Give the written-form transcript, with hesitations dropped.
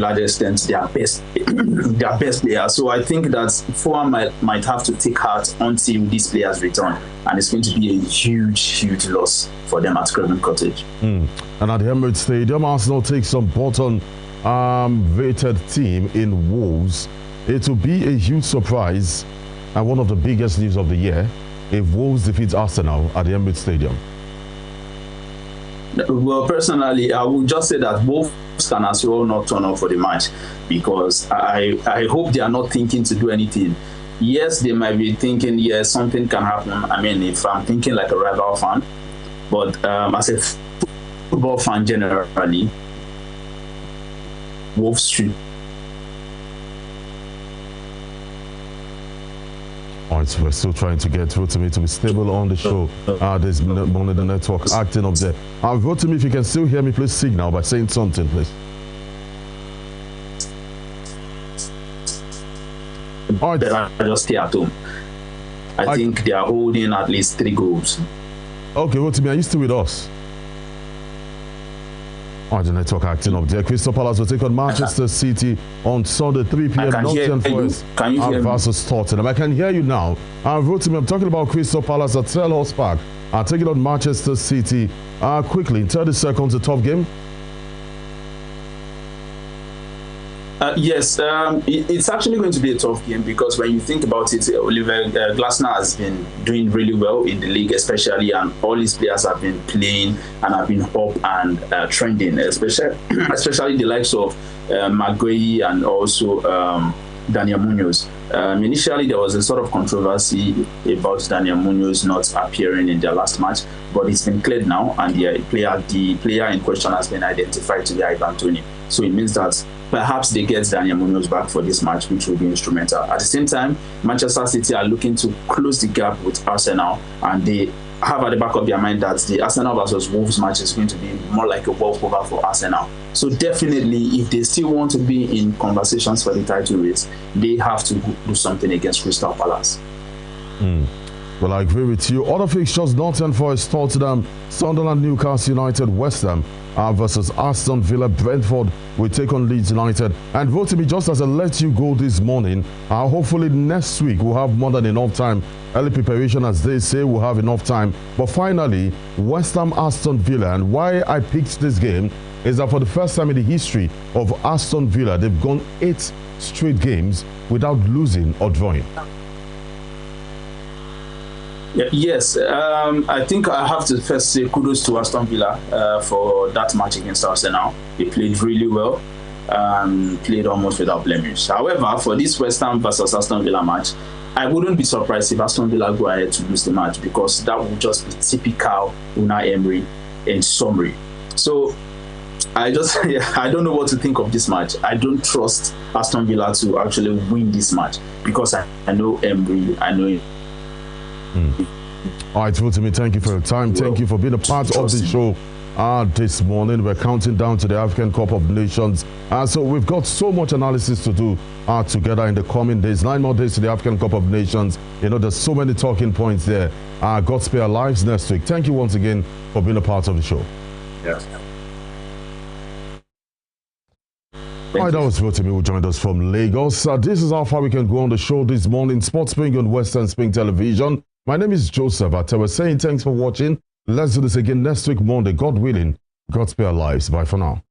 large extent their best their best players. So I think that Fulham might have to take heart until these players return, and it's going to be a huge loss for them at Craven Cottage. And at the Emirates Stadium, Arsenal takes on Bolton rated team in Wolves. It will be a huge surprise and one of the biggest news of the year if Wolves defeats Arsenal at the Emirates Stadium. Well, personally, I would just say that Wolves can as well not turn up for the match, because I hope they are not thinking to do anything. Yes, they might be thinking, yes, something can happen. I mean, if I'm thinking like a rival fan, but as a football fan generally, Wolves should. All right, so we're still trying to get Rotimi to be stable on the show. There's one of the network acting up there. Rotimi, if you can still hear me, please signal by saying something, please. All right. I just stay at home. I think they are holding at least 3 goals. Okay, Rotimi, are you still with us? The network acting up there. Crystal Palace will take on Manchester City on Sunday, 3 p.m. Nottingham Forest versus Tottenham. I can hear you now. Rotimi, I'm talking about Crystal Palace at Selhurst Park. Taking on Manchester City. Quickly, in 30 seconds, a tough game. Yes, it's actually going to be a tough game, because when you think about it, Oliver Glasner has been doing really well in the league, especially, and all his players have been playing and have been up and trending, especially the likes of Maguire and also Daniel Munoz. Initially, there was a sort of controversy about Daniel Munoz not appearing in their last match, but it's been cleared now, and the player in question has been identified to be Ivan Toney. So it means that perhaps they get Daniel Munoz back for this match, which will be instrumental. At the same time, Manchester City are looking to close the gap with Arsenal, and they have at the back of their mind that the Arsenal versus Wolves match is going to be more like a walkover for Arsenal. So definitely, if they still want to be in conversations for the title race, they have to do something against Crystal Palace. Well, I agree with you. Other fixtures: Nottingham Forest, Tottenham, Sunderland, Newcastle United, West Ham versus Aston Villa. Brentford will take on Leeds United. And Rotimi, just as I let you go this morning, hopefully next week we'll have more than enough time. Early preparation, as they say, we'll have enough time. But finally, West Ham, Aston Villa. And why I picked this game is that for the first time in the history of Aston Villa, they've gone 8 straight games without losing or drawing. Yes, I think I have to first say kudos to Aston Villa for that match against Arsenal. They played really well, played almost without blemish. However, for this West Ham versus Aston Villa match, I wouldn't be surprised if Aston Villa go ahead to lose the match, because that would just be typical Unai Emery in summary. So I don't know what to think of this match. I don't trust Aston Villa to actually win this match, because I know Emery, I know him. All right, Rotimi, thank you for your time. Thank you for being a part of the show this morning. We're counting down to the African Cup of Nations. So we've got so much analysis to do together in the coming days. 9 more days to the African Cup of Nations. You know, there's so many talking points there. God spare our lives next week. Thank you once again for being a part of the show. Yes. All right, that was Rotimi, who joined us from Lagos. This is how far we can go on the show this morning. Sports Spring on Western Spring Television. My name is Joseph. I was saying thanks for watching. Let's do this again next week, Monday, God willing. God spare our lives. Bye for now.